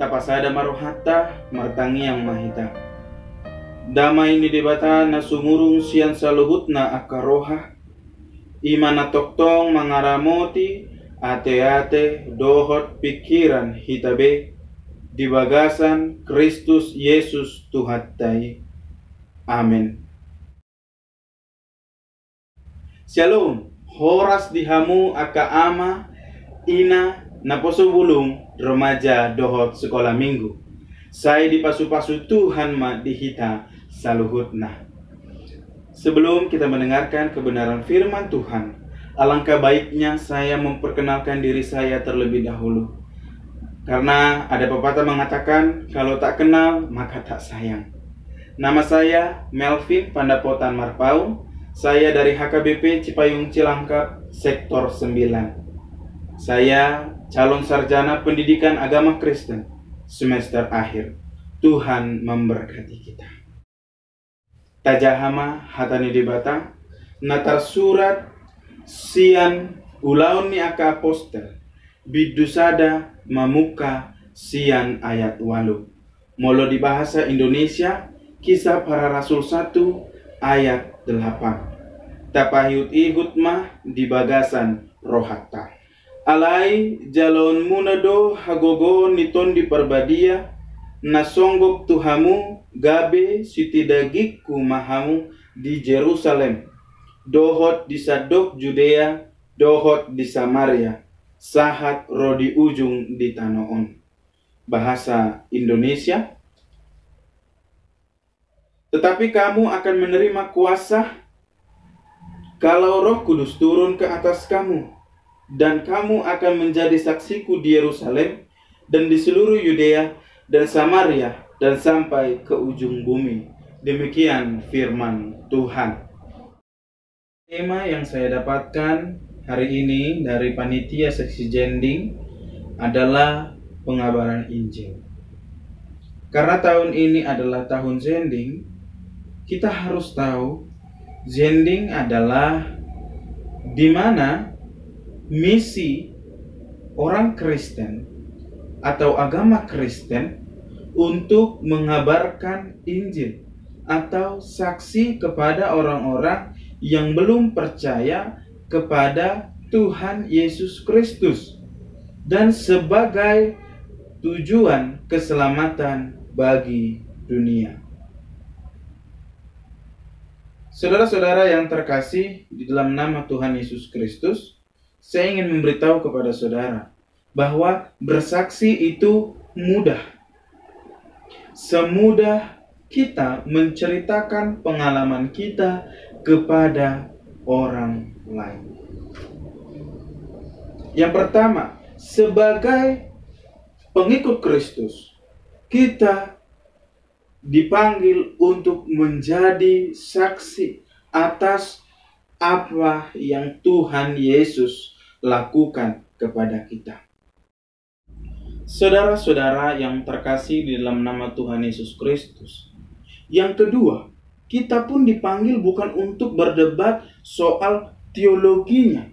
kapasada marohata martangi yang mahita. Damai ni debata na sumurung sian saluhutna akaroha. Imana toktong mangaramoti ate-ate dohot pikiran hitabe di bagasan Kristus Yesus Tuhattai. Amin. Shalom. Horas dihamu aka ama ina naposo bulung remaja dohot sekolah minggu. Saya dipasu-pasu Tuhan ma dihita saluhutna. Sebelum kita mendengarkan kebenaran firman Tuhan, alangkah baiknya saya memperkenalkan diri saya terlebih dahulu. Karena ada pepatah mengatakan, kalau tak kenal maka tak sayang. Nama saya Melvin Pandapotan Marpau. Saya dari HKBP Cipayung Cilangkap, Sektor 9. Saya calon sarjana pendidikan agama Kristen, semester akhir. Tuhan memberkati kita. Tajahama hatani debata, natar surat sian ulaun ni aka apostel, bidusada mamuka sian ayat 8. Molo di bahasa Indonesia, Kisah Para Rasul 1 ayat 8. Tapahut ihut mah di bagasan rohata. Alai jalon munado hagogo niton di perbadia, nasonggok tuhamu gabe sitidagikku mahamu di Jerusalem. Dohot di Sadok Judea, dohot di Samaria, sahat rodi ujung di Tanoon. Bahasa Indonesia. Tetapi kamu akan menerima kuasa kalau Roh Kudus turun ke atas kamu, dan kamu akan menjadi saksiku di Yerusalem dan di seluruh Yudea dan Samaria dan sampai ke ujung bumi. Demikian firman Tuhan. Tema yang saya dapatkan hari ini dari panitia seksi Jending adalah pengabaran Injil. Karena tahun ini adalah tahun Jending, kita harus tahu Jending adalah di mana misi orang Kristen atau agama Kristen untuk mengabarkan Injil atau saksi kepada orang-orang yang belum percaya kepada Tuhan Yesus Kristus dan sebagai tujuan keselamatan bagi dunia. Saudara-saudara yang terkasih di dalam nama Tuhan Yesus Kristus, saya ingin memberitahu kepada saudara bahwa bersaksi itu mudah. Semudah kita menceritakan pengalaman kita kepada orang lain. Yang pertama, sebagai pengikut Kristus, kita dipanggil untuk menjadi saksi atas apa yang Tuhan Yesus lakukan kepada kita. Saudara-saudara yang terkasih di dalam nama Tuhan Yesus Kristus. Yang kedua, kita pun dipanggil bukan untuk berdebat soal teologinya.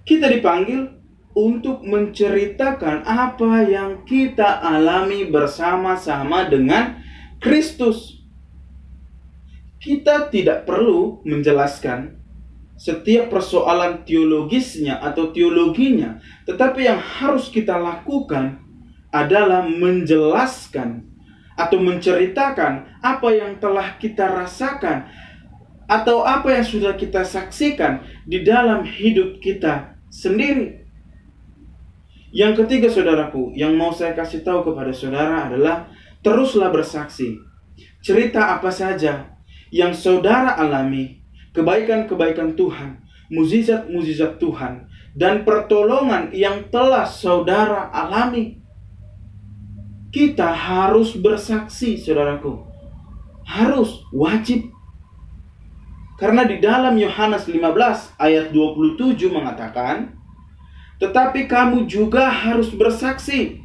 Kita dipanggil untuk menceritakan apa yang kita alami bersama-sama dengan Kristus. Kita tidak perlu menjelaskan setiap persoalan teologisnya atau teologinya, tetapi yang harus kita lakukan adalah menjelaskan atau menceritakan apa yang telah kita rasakan atau apa yang sudah kita saksikan di dalam hidup kita sendiri. Yang ketiga, saudaraku, yang mau saya kasih tahu kepada saudara adalah teruslah bersaksi. Cerita apa saja yang saudara alami, kebaikan-kebaikan Tuhan, mukjizat-mukjizat Tuhan, dan pertolongan yang telah saudara alami. Kita harus bersaksi, saudaraku. Harus, wajib. Karena di dalam Yohanes 15 ayat 27 mengatakan, tetapi kamu juga harus bersaksi,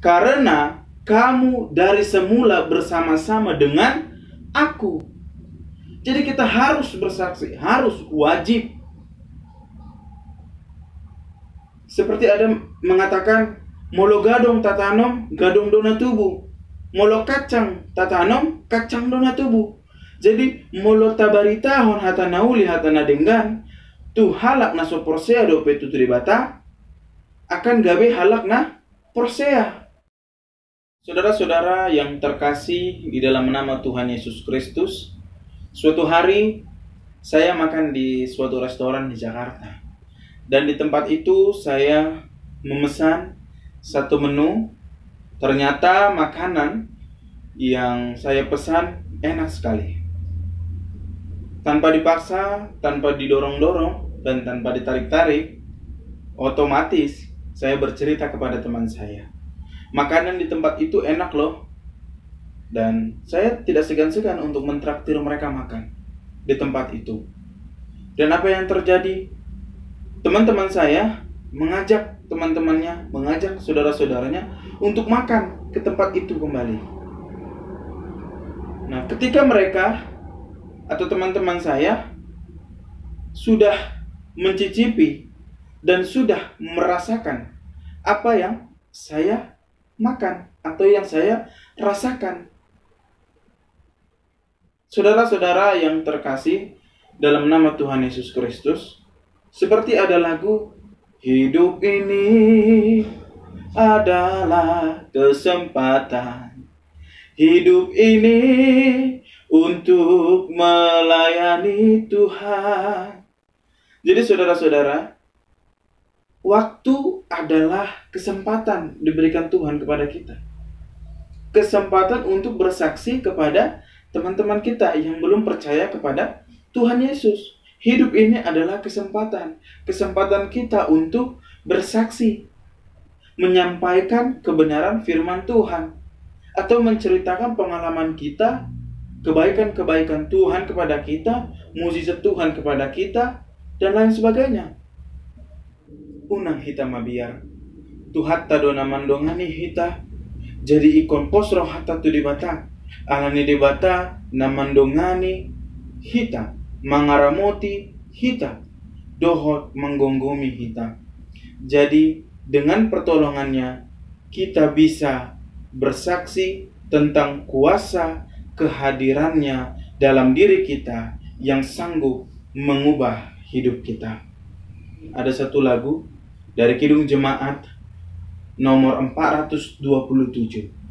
karena kamu dari semula bersama-sama dengan aku. Jadi kita harus bersaksi, harus, wajib. Seperti ada mengatakan, Molo gadong tatanom, gadong dona tubuh. Molo kacang tatanom, kacang dona tubuh. Jadi molo tabaritahon hata nauli hata nadenggan, tu halak na so porsea dope tu bata akan gabe halak na porsea. Saudara-saudara yang terkasih di dalam nama Tuhan Yesus Kristus, suatu hari saya makan di suatu restoran di Jakarta. Dan di tempat itu saya memesan satu menu. Ternyata makanan yang saya pesan enak sekali. Tanpa dipaksa, tanpa didorong-dorong, dan tanpa ditarik-tarik, otomatis saya bercerita kepada teman saya, makanan di tempat itu enak loh. Dan saya tidak segan-segan untuk mentraktir mereka makan di tempat itu. Dan apa yang terjadi? Teman-teman saya mengajak teman-temannya, mengajak saudara-saudaranya untuk makan ke tempat itu kembali. Nah, ketika mereka atau teman-teman saya sudah mencicipi dan sudah merasakan apa yang saya makan atau yang saya rasakan. Saudara-saudara yang terkasih dalam nama Tuhan Yesus Kristus, seperti ada lagu, hidup ini adalah kesempatan. Hidup ini untuk melayani Tuhan. Jadi saudara-saudara, waktu adalah kesempatan diberikan Tuhan kepada kita. Kesempatan untuk bersaksi kepada teman-teman kita yang belum percaya kepada Tuhan Yesus. Hidup ini adalah kesempatan. Kesempatan kita untuk bersaksi. Menyampaikan kebenaran firman Tuhan. Atau menceritakan pengalaman kita, kebaikan-kebaikan Tuhan kepada kita, mukjizat Tuhan kepada kita, dan lain sebagainya. Unang hita mabiar. Tuhat tadona mandongani hita. Jadi ikon posro hata tu dibata. Alani dibata namandongani hita. Mangaramoti hita, dohot menggonggomi hita. Jadi dengan pertolongannya kita bisa bersaksi tentang kuasa kehadirannya dalam diri kita yang sanggup mengubah hidup kita. Ada satu lagu dari Kidung Jemaat nomor 427.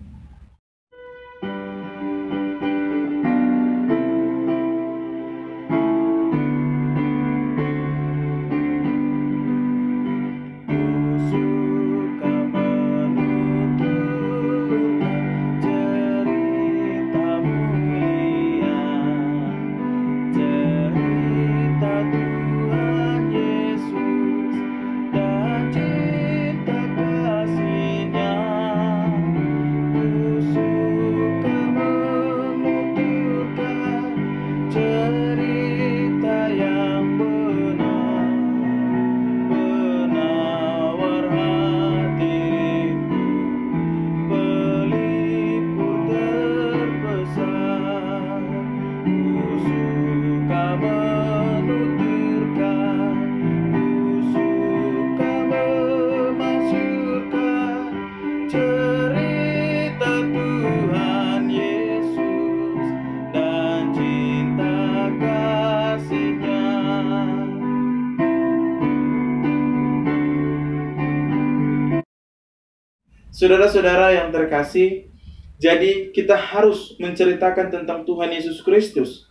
Saudara-saudara yang terkasih, jadi kita harus menceritakan tentang Tuhan Yesus Kristus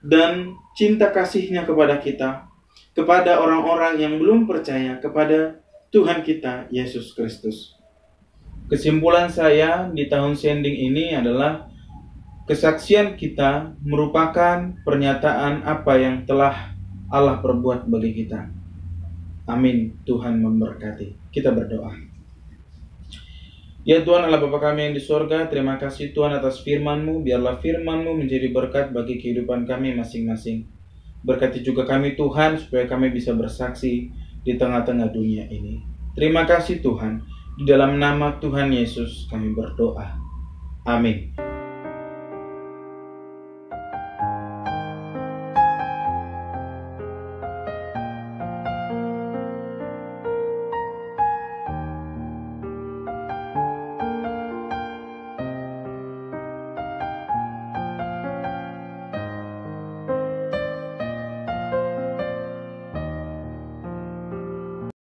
dan cinta kasih-Nya kepada kita, kepada orang-orang yang belum percaya kepada Tuhan kita Yesus Kristus. Kesimpulan saya di tahun sending ini adalah kesaksian kita merupakan pernyataan apa yang telah Allah perbuat bagi kita. Amin. Tuhan memberkati. Kita berdoa. Ya Tuhan Allah Bapa kami yang di sorga, terima kasih Tuhan atas firman-Mu. Biarlah firman-Mu menjadi berkat bagi kehidupan kami masing-masing. Berkati juga kami Tuhan, supaya kami bisa bersaksi di tengah-tengah dunia ini. Terima kasih Tuhan. Di dalam nama Tuhan Yesus kami berdoa. Amin.